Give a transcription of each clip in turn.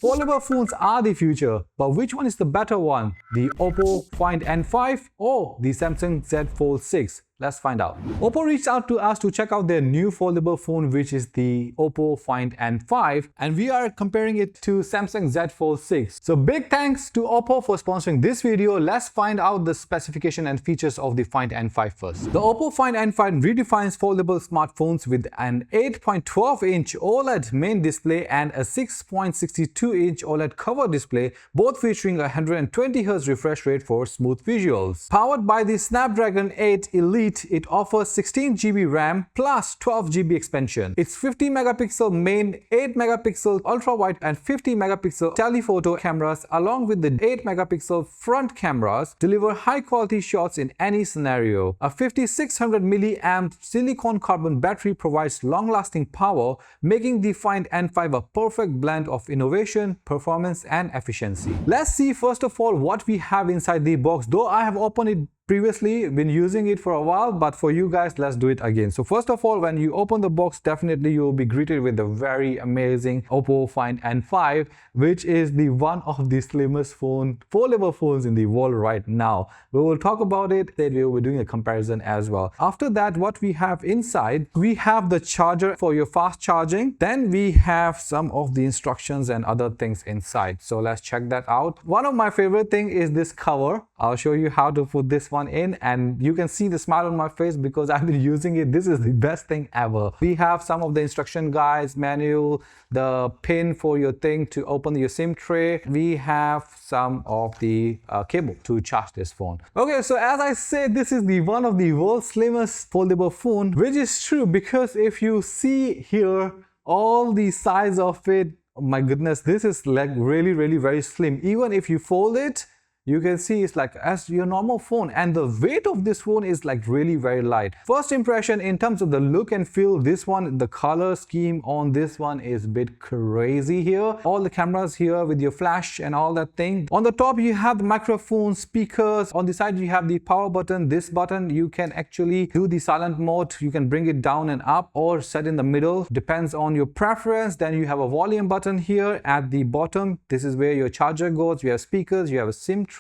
Foldable phones are the future, but which one is the better one? The Oppo Find N5 or the Samsung Z Fold 6? Let's find out. Oppo reached out to us to check out their new foldable phone, which is the Oppo Find N5, and we are comparing it to Samsung Z Fold 6. So big thanks to Oppo for sponsoring this video. Let's find out the specification and features of the Find N5 first. The Oppo Find N5 redefines foldable smartphones with an 8.12-inch OLED main display and a 6.62-inch OLED cover display, both featuring a 120Hz refresh rate for smooth visuals. Powered by the Snapdragon 8 Elite, it offers 16GB RAM plus 12GB expansion. Its 50-megapixel main, 8-megapixel ultra-wide and 50-megapixel telephoto cameras along with the 8-megapixel front cameras deliver high-quality shots in any scenario. A 5600 mAh silicon carbon battery provides long-lasting power, making the Find N5 a perfect blend of innovation, performance and efficiency. Let's see first of all what we have inside the box. Though I have opened it previously, been using it for a while, but for you guys, let's do it again. So first of all, when you open the box, definitely you will be greeted with the very amazing Oppo Find N5, which is the one of the slimmest foldable phones in the world right now. We will talk about it, then we will be doing a comparison as well. After that, what we have inside, we have the charger for your fast charging. Then we have some of the instructions and other things inside. So let's check that out. One of my favorite thing is this cover. I'll show you how to put this one in, and you can see the smile on my face because I've been using it. This is the best thing ever. We have some of the instruction guides, manual, the pin for your thing to open your SIM tray. We have some of the cable to charge this phone. Okay, so as I said, this is the one of the world's slimmest foldable phone, which is true because if you see here all the size of it, oh my goodness, this is like really very slim. Even if you fold it, you can see it's like as your normal phone, and the weight of this phone is like really very light. First impression in terms of the look and feel, this one, the color scheme on this one is a bit crazy here. All the cameras here with your flash and all that thing. On the top you have the microphone, speakers. On the side you have the power button. This button you can actually do the silent mode. You can bring it down and up or set in the middle, depends on your preference. Then you have a volume button here at the bottom. This is where your charger goes. You have speakers, you have a SIM tray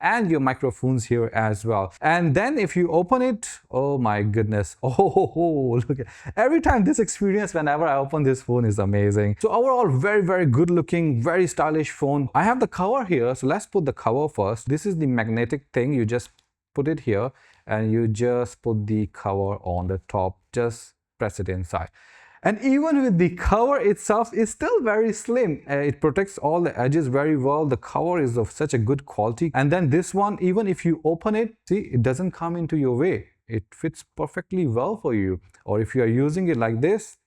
and your microphones here as well. And then if you open it, oh my goodness, oh look at every time this experience whenever I open this phone is amazing. So overall, very good looking, very stylish phone. I have the cover here, so let's put the cover first. This is the magnetic thing. You just put it here and you just put the cover on the top, just press it inside. And even with the cover itself, it's still very slim. It protects all the edges very well. The cover is of such a good quality. And then this one, even if you open it, see, it doesn't come into your way. It fits perfectly well for you. Or if you are using it like this,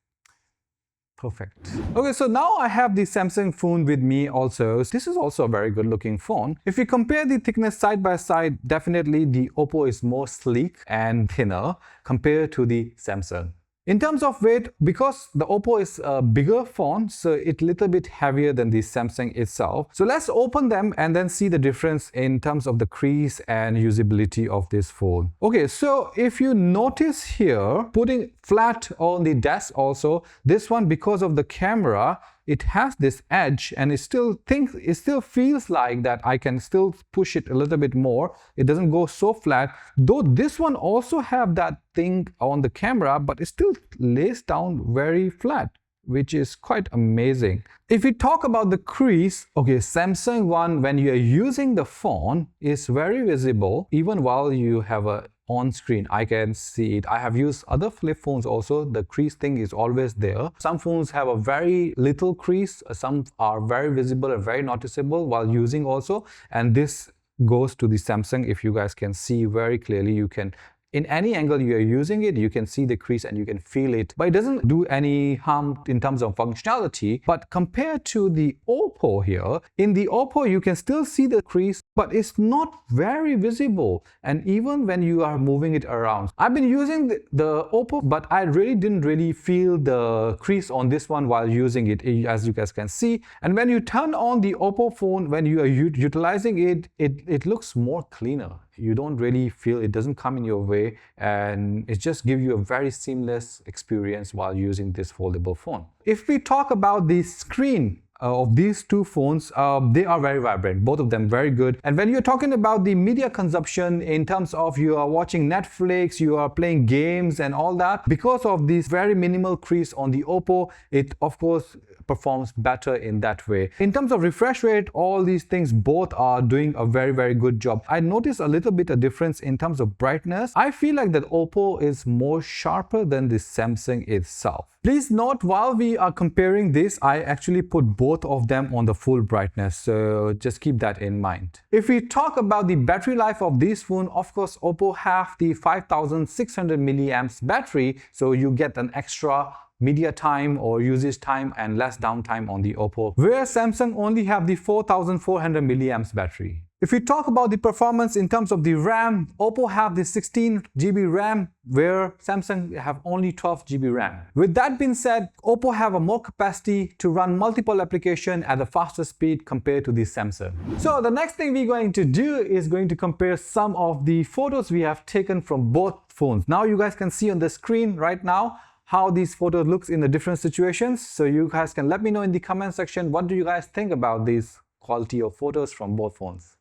perfect. Okay, so now I have the Samsung phone with me also. This is also a very good looking phone. If we compare the thickness side by side, definitely the Oppo is more sleek and thinner compared to the Samsung. In terms of weight, because the Oppo is a bigger phone, so it's a little bit heavier than the Samsung itself. So let's open them and then see the difference in terms of the crease and usability of this phone. Okay, so if you notice here, putting flat on the desk also, this one, because of the camera, it has this edge and it still feels like that I can still push it a little bit more. It doesn't go so flat, though this one also have that thing on the camera, but it still lays down very flat, which is quite amazing. If we talk about the crease, okay, Samsung one, when you are using the phone, is very visible even while you have a on screen. I can see it. I have used other flip phones also. The crease thing is always there. Some phones have a very little crease. Some are very visible and very noticeable while using also. And this goes to the Samsung. If you guys can see very clearly, you can, in any angle you are using it, you can see the crease and you can feel it. But it doesn't do any harm in terms of functionality. But compared to the Oppo here, in the Oppo you can still see the crease, but it's not very visible. And even when you are moving it around. I've been using the Oppo, but I didn't really feel the crease on this one while using it, as you guys can see. And when you turn on the Oppo phone, when you are utilizing it, it looks more cleaner. You don't really feel it doesn't come in your way, and it just gives you a very seamless experience while using this foldable phone. If we talk about the screen, of these two phones, they are very vibrant, both of them very good. And when you're talking about the media consumption in terms of you are watching Netflix, you are playing games and all that, because of this very minimal crease on the Oppo, it of course performs better in that way. In terms of refresh rate, all these things both are doing a very good job. I noticed a little bit of difference in terms of brightness. I feel like that Oppo is more sharper than the Samsung itself. Please note, while we are comparing this, I actually put both of them on the full brightness, so just keep that in mind. If we talk about the battery life of this phone, of course Oppo have the 5600 milliamps battery, so you get an extra media time or usage time and less downtime on the Oppo, whereas Samsung only have the 4400 milliamps battery. If we talk about the performance in terms of the RAM, Oppo have the 16 GB RAM, where Samsung have only 12 GB RAM. With that being said, Oppo have a more capacity to run multiple applications at a faster speed compared to the Samsung. So the next thing we're going to do is going to compare some of the photos we have taken from both phones. Now you guys can see on the screen right now how these photos looks in the different situations. So you guys can let me know in the comment section, what do you guys think about these quality of photos from both phones.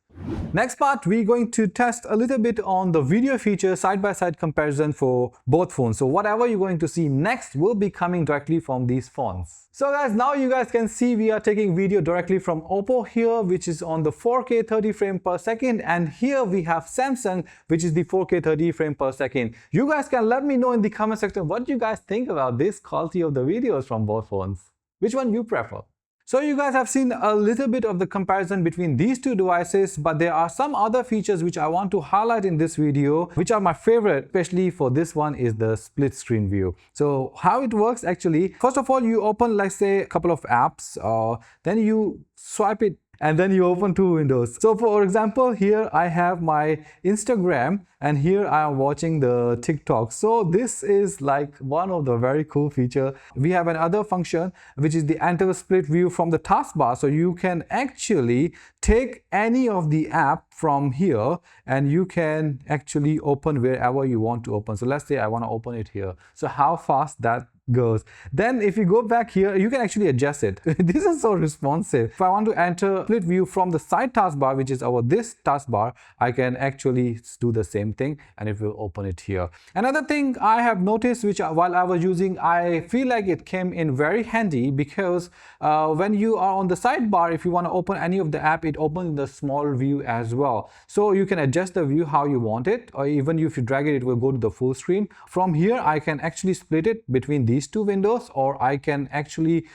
Next part, we're going to test a little bit on the video feature side-by-side comparison for both phones. So whatever you're going to see next will be coming directly from these phones. So guys, now you guys can see we are taking video directly from Oppo here, which is on the 4K 30 frame per second, and here we have Samsung, which is the 4K 30 frame per second. You guys can let me know in the comment section what you guys think about this quality of the videos from both phones. Which one you prefer? So you guys have seen a little bit of the comparison between these two devices, but there are some other features which I want to highlight in this video, which are my favorite, especially for this one is the split screen view. So how it works actually, first of all, you open, let's say, a couple of apps, then you swipe it and then you open two windows. So for example, here I have my Instagram and here I am watching the TikTok. So this is like one of the very cool feature. We have another function which is the enter split view from the taskbar. So you can actually take any of the app from here and you can actually open wherever you want to open. So let's say I want to open it here. So how fast that goes. Then if you go back here, you can actually adjust it. This is so responsive. If I want to enter split view from the side taskbar, which is our this taskbar, I can actually do the same thing and it will open it here. Another thing I have noticed, which while I was using, I feel like it came in very handy, because when you are on the sidebar, if you want to open any of the app, it opens the small view as well. So you can adjust the view how you want it, or even if you drag it, it will go to the full screen. From here, I can actually split it between these two windows, or I can actually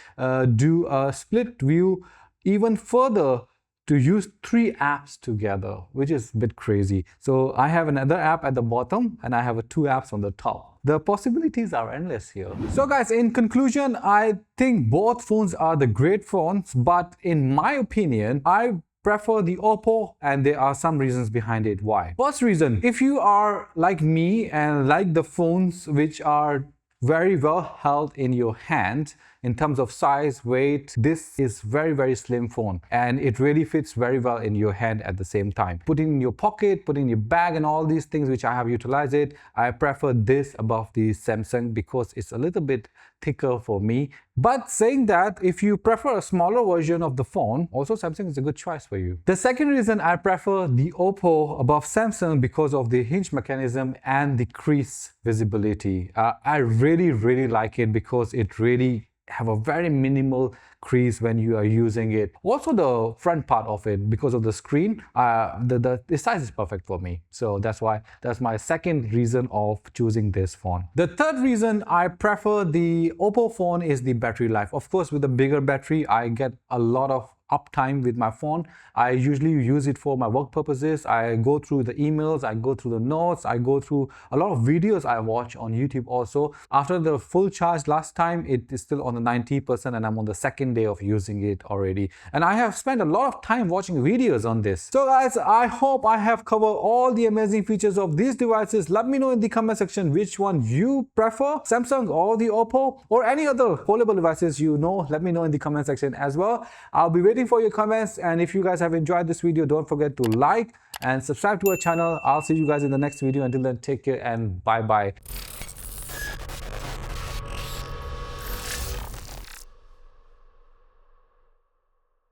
do a split view even further to use three apps together, which is a bit crazy. So I have another app at the bottom and I have two apps on the top. The possibilities are endless here. So guys, in conclusion, I think both phones are the great phones, but in my opinion, I prefer the Oppo, and there are some reasons behind it. Why? First reason, if you are like me and like the phones which are very well held in your hand in terms of size, weight, this is very slim phone and it really fits very well in your hand at the same time. Put it in your pocket, put it in your bag and all these things which I have utilized it. I prefer this above the Samsung because it's a little bit thicker for me. But saying that, if you prefer a smaller version of the phone, also Samsung is a good choice for you. The second reason I prefer the Oppo above Samsung because of the hinge mechanism and the crease visibility. I really like it because it really have a very minimal crease when you are using it. Also the front part of it, because of the screen, the size is perfect for me. So that's my second reason of choosing this phone. The third reason I prefer the Oppo phone is the battery life. Of course, with the bigger battery, I get a lot of uptime with my phone. I usually use it for my work purposes. I go through the emails, I go through the notes, I go through a lot of videos I watch on YouTube also. After the full charge last time, it is still on the 90% and I'm on the second day of using it already. And I have spent a lot of time watching videos on this. So guys, I hope I have covered all the amazing features of these devices. Let me know in the comment section which one you prefer, Samsung or the Oppo, or any other foldable devices you know. Let me know in the comment section as well. I'll be waiting for your comments, and if you guys have enjoyed this video, don't forget to like and subscribe to our channel. I'll see you guys in the next video. Until then, take care and bye bye.